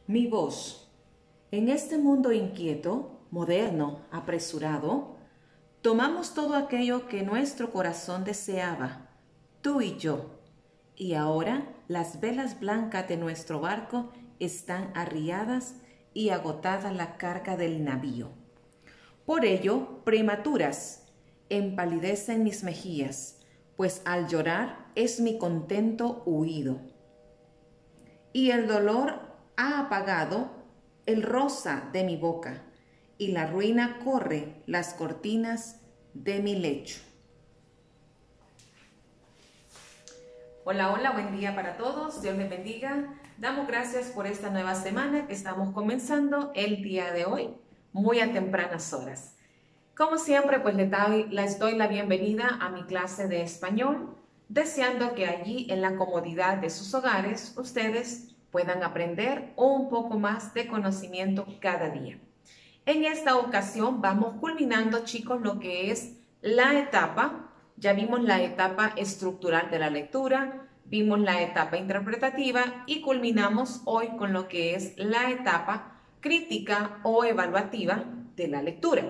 Mi voz. En este mundo inquieto, moderno, apresurado, tomamos todo aquello que nuestro corazón deseaba, tú y yo, y ahora las velas blancas de nuestro barco están arriadas y agotada la carga del navío. Por ello, prematuras, empalidecen mis mejillas, pues al llorar es mi contento huido. Y el dolor ha apagado el rosa de mi boca, y la ruina corre las cortinas de mi lecho. Hola, hola, buen día para todos, Dios les bendiga. Damos gracias por esta nueva semana que estamos comenzando el día de hoy, muy a tempranas horas. Como siempre, pues les doy la bienvenida a mi clase de español, deseando que allí en la comodidad de sus hogares ustedes puedan aprender un poco más de conocimiento cada día. En esta ocasión vamos culminando, chicos, lo que es la etapa. Ya vimos la etapa estructural de la lectura, vimos la etapa interpretativa y culminamos hoy con lo que es la etapa crítica o evaluativa de la lectura.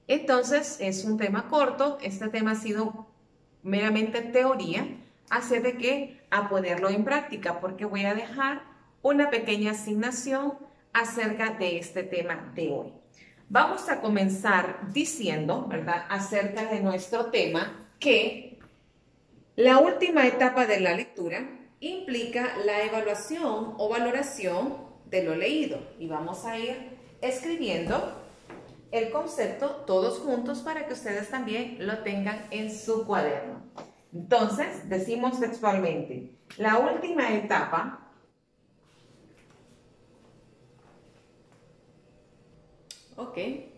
Entonces, es un tema corto, este tema ha sido meramente teoría, así de que a ponerlo en práctica, porque voy a dejar una pequeña asignación acerca de este tema de hoy. Vamos a comenzar diciendo, ¿verdad?, acerca de nuestro tema, que la última etapa de la lectura implica la evaluación o valoración de lo leído. Y vamos a ir escribiendo el concepto todos juntos para que ustedes también lo tengan en su cuaderno. Entonces, decimos textualmente, la última etapa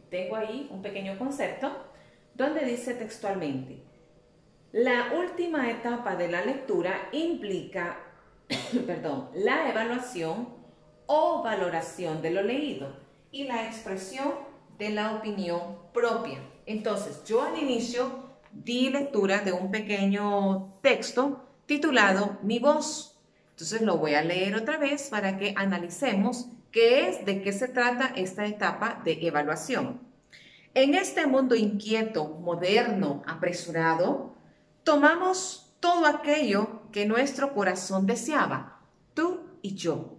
tengo ahí un pequeño concepto donde dice textualmente, la última etapa de la lectura implica, la evaluación o valoración de lo leído y la expresión de la opinión propia. Entonces, yo al inicio di lectura de un pequeño texto titulado Mi voz. Entonces lo voy a leer otra vez para que analicemos de qué se trata esta etapa de evaluación. En este mundo inquieto, moderno, apresurado, tomamos todo aquello que nuestro corazón deseaba, tú y yo.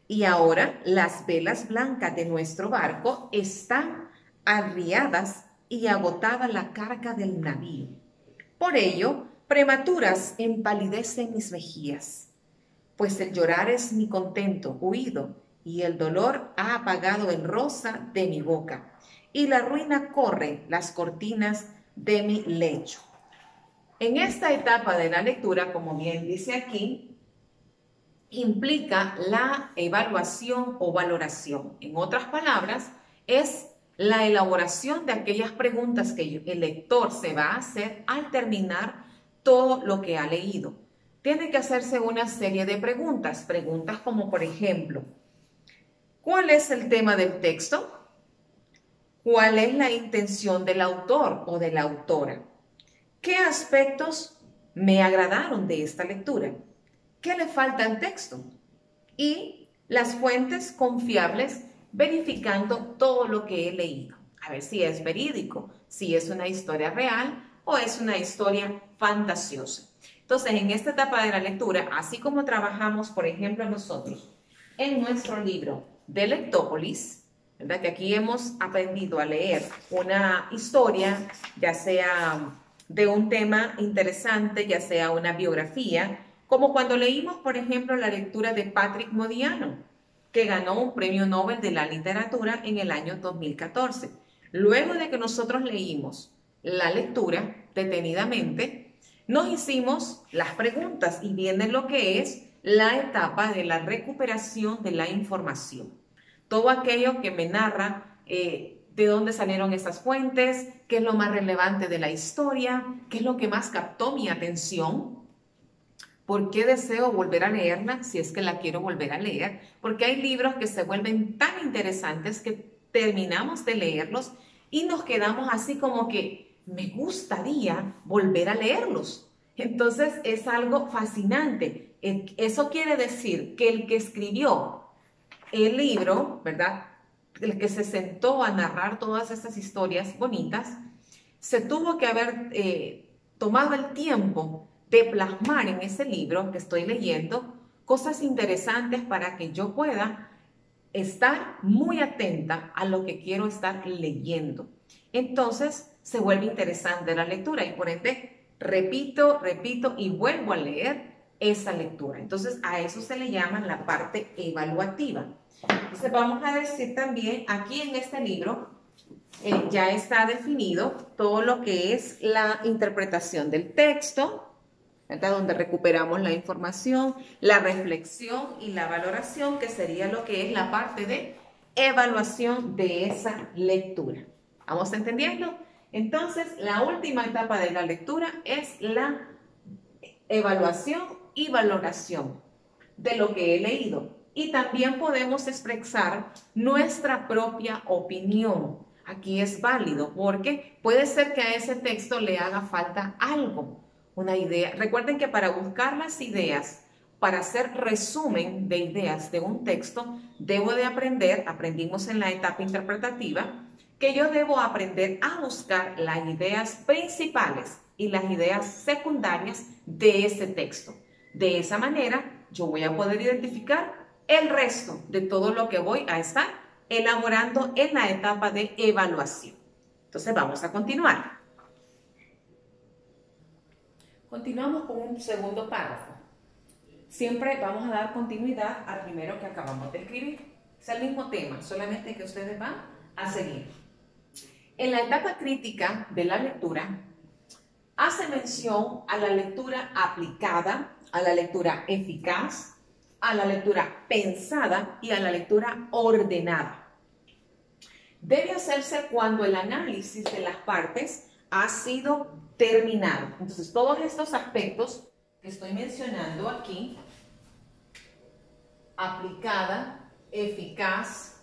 Y ahora las velas blancas de nuestro barco están arriadas y agotada la carga del navío. Por ello, prematuras empalidecen mis mejillas, pues el llorar es mi contento huido, y el dolor ha apagado el rosa de mi boca, y la ruina corre las cortinas de mi lecho. En esta etapa de la lectura, como bien dice aquí, implica la evaluación o valoración. En otras palabras, es la elaboración de aquellas preguntas que el lector se va a hacer al terminar todo lo que ha leído. Tiene que hacerse una serie de preguntas como por ejemplo, ¿cuál es el tema del texto? ¿Cuál es la intención del autor o de la autora? ¿Qué aspectos me agradaron de esta lectura? ¿Qué le falta al texto? Y las fuentes confiables verificando todo lo que he leído. A ver si es verídico, si es una historia real o es una historia fantasiosa. Entonces, en esta etapa de la lectura, así como trabajamos, por ejemplo, nosotros en nuestro libro de Lectópolis, ¿verdad?, que aquí hemos aprendido a leer una historia, ya sea de un tema interesante, ya sea una biografía, como cuando leímos, por ejemplo, la lectura de Patrick Modiano, que ganó un premio Nobel de la literatura en el año 2014. Luego de que nosotros leímos la lectura detenidamente, nos hicimos las preguntas y viene lo que es la etapa de la recuperación de la información. Todo aquello que me narra de dónde salieron esas fuentes, qué es lo más relevante de la historia, qué es lo que más captó mi atención, por qué deseo volver a leerla si es que la quiero volver a leer, porque hay libros que se vuelven tan interesantes que terminamos de leerlos y nos quedamos así como que me gustaría volver a leerlos. Entonces es algo fascinante. Eso quiere decir que el que escribió el libro, ¿verdad? El que se sentó a narrar todas estas historias bonitas, se tuvo que haber tomado el tiempo de plasmar en ese libro que estoy leyendo cosas interesantes para que yo pueda estar muy atenta a lo que quiero estar leyendo. Entonces se vuelve interesante la lectura y por ende repito y vuelvo a leer esa lectura. Entonces a eso se le llama la parte evaluativa. Entonces vamos a decir también aquí en este libro ya está definido todo lo que es la interpretación del texto, ¿verdad? Donde recuperamos la información, la reflexión y la valoración, que sería lo que es la parte de evaluación de esa lectura. ¿Vamos entendiendo? Entonces, la última etapa de la lectura es la evaluación y valoración de lo que he leído. Y también podemos expresar nuestra propia opinión. Aquí es válido porque puede ser que a ese texto le haga falta algo, una idea. Recuerden que para buscar las ideas, para hacer resumen de ideas de un texto, debo de aprendimos en la etapa interpretativa, que yo debo aprender a buscar las ideas principales y las ideas secundarias de ese texto. De esa manera, yo voy a poder identificar el resto de todo lo que voy a estar elaborando en la etapa de evaluación. Entonces vamos a continuar. Continuamos con un segundo párrafo. Siempre vamos a dar continuidad al primero que acabamos de escribir. Es el mismo tema, solamente que ustedes van a seguir. En la etapa crítica de la lectura, hace mención a la lectura aplicada, a la lectura eficaz, a la lectura pensada y a la lectura ordenada. Debe hacerse cuando el análisis de las partes ha sido terminado. Entonces, todos estos aspectos que estoy mencionando aquí, aplicada, eficaz,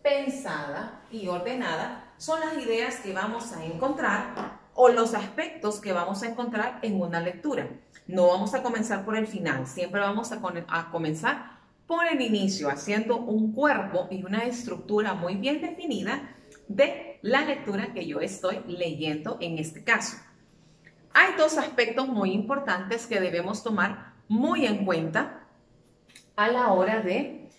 pensada y ordenada, son las ideas que vamos a encontrar o los aspectos que vamos a encontrar en una lectura. No vamos a comenzar por el final, siempre vamos a comenzar por el inicio, haciendo un cuerpo y una estructura muy bien definida de la lectura que yo estoy leyendo en este caso. Hay dos aspectos muy importantes que debemos tomar muy en cuenta a la hora de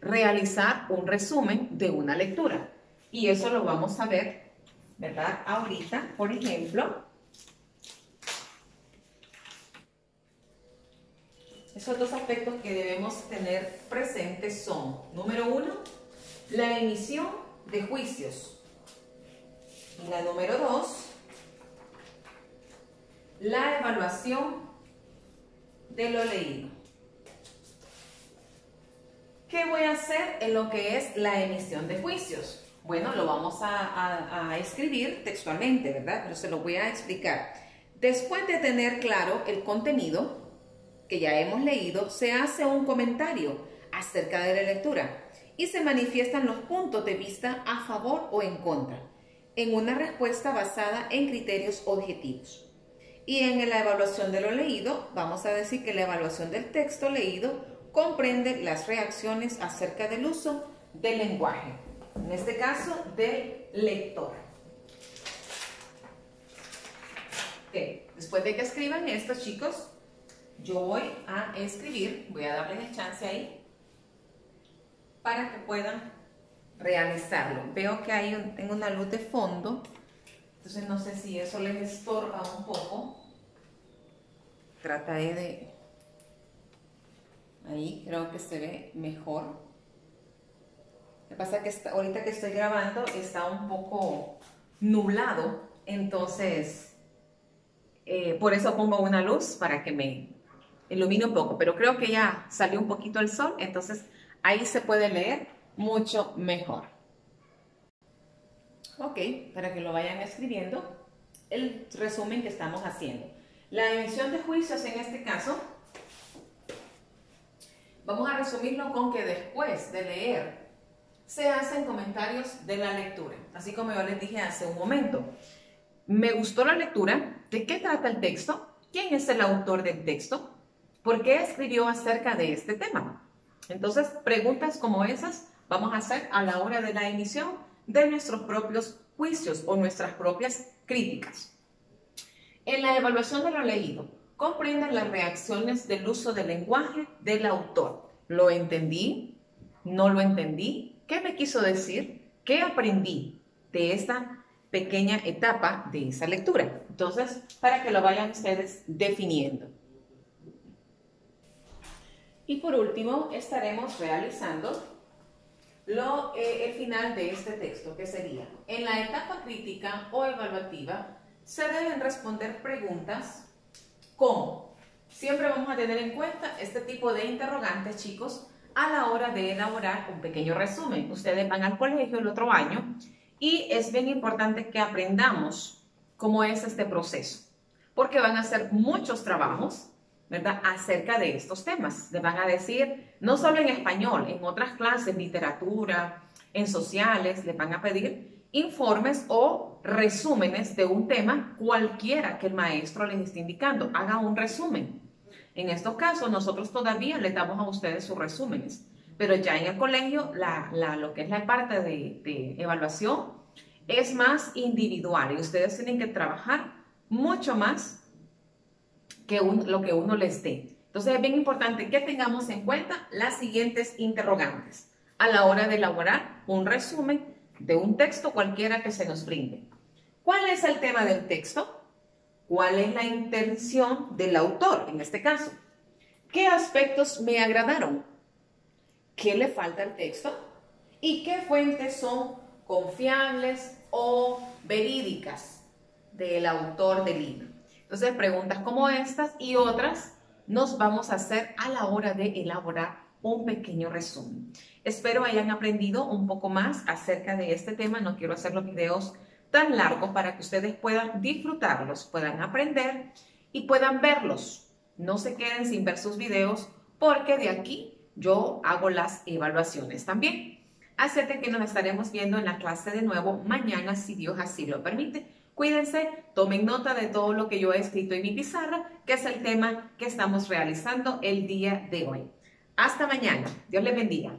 realizar un resumen de una lectura. Y eso lo vamos a ver, ¿verdad? Ahorita, por ejemplo, esos dos aspectos que debemos tener presentes son, número uno, la emisión de juicios. Y la número dos, la evaluación de lo leído. ¿Qué voy a hacer en lo que es la emisión de juicios? Bueno, lo vamos a escribir textualmente, ¿verdad? Pero se lo voy a explicar. Después de tener claro el contenido que ya hemos leído, se hace un comentario acerca de la lectura y se manifiestan los puntos de vista a favor o en contra, en una respuesta basada en criterios objetivos. Y en la evaluación de lo leído, vamos a decir que la evaluación del texto leído comprende las reacciones acerca del uso del lenguaje, en este caso del lector. Okay. Después de que escriban esto, chicos, yo voy a escribir, voy a darles el chance ahí para que puedan realizarlo. Veo que tengo una luz de fondo, entonces no sé si eso les estorba un poco. Trataré de... Ahí creo que se ve mejor. Lo que pasa es que ahorita que estoy grabando está un poco nublado, entonces por eso pongo una luz para que me ilumine un poco, pero creo que ya salió un poquito el sol, entonces ahí se puede leer mucho mejor. Ok, para que lo vayan escribiendo, el resumen que estamos haciendo. La emisión de juicios en este caso, vamos a resumirlo con que después de leer se hacen comentarios de la lectura. Así como yo les dije hace un momento, me gustó la lectura, ¿de qué trata el texto? ¿Quién es el autor del texto? ¿Por qué escribió acerca de este tema? Entonces, preguntas como esas vamos a hacer a la hora de la emisión de nuestros propios juicios o nuestras propias críticas. En la evaluación de lo leído, comprenden las reacciones del uso del lenguaje del autor. ¿Lo entendí? ¿No lo entendí? ¿Qué me quiso decir? ¿Qué aprendí de esta pequeña etapa de esa lectura? Entonces, para que lo vayan ustedes definiendo. Y por último, estaremos realizando el final de este texto, que sería: en la etapa crítica o evaluativa se deben responder preguntas como, siempre vamos a tener en cuenta este tipo de interrogantes, chicos, a la hora de elaborar un pequeño resumen. Ustedes van al colegio el otro año y es bien importante que aprendamos cómo es este proceso, porque van a hacer muchos trabajos, ¿verdad?, acerca de estos temas. Les van a decir, no solo en español, en otras clases, literatura, en sociales, les van a pedir informes o resúmenes de un tema cualquiera que el maestro les esté indicando. Haga un resumen. En estos casos, nosotros todavía les damos a ustedes sus resúmenes, pero ya en el colegio, lo que es la parte de evaluación es más individual y ustedes tienen que trabajar mucho más que lo que uno les dé. Entonces es bien importante que tengamos en cuenta las siguientes interrogantes a la hora de elaborar un resumen de un texto cualquiera que se nos brinde. ¿Cuál es el tema del texto? ¿Cuál es la intención del autor en este caso? ¿Qué aspectos me agradaron? ¿Qué le falta al texto? ¿Y qué fuentes son confiables o verídicas del autor del libro? Entonces, preguntas como estas y otras nos vamos a hacer a la hora de elaborar un pequeño resumen. Espero hayan aprendido un poco más acerca de este tema. No quiero hacer los videos tan largos para que ustedes puedan disfrutarlos, puedan aprender y puedan verlos. No se queden sin ver sus videos porque de aquí yo hago las evaluaciones también. Así que nos estaremos viendo en la clase de nuevo mañana, si Dios así lo permite. Cuídense, tomen nota de todo lo que yo he escrito en mi pizarra, que es el tema que estamos realizando el día de hoy. Hasta mañana. Dios les bendiga.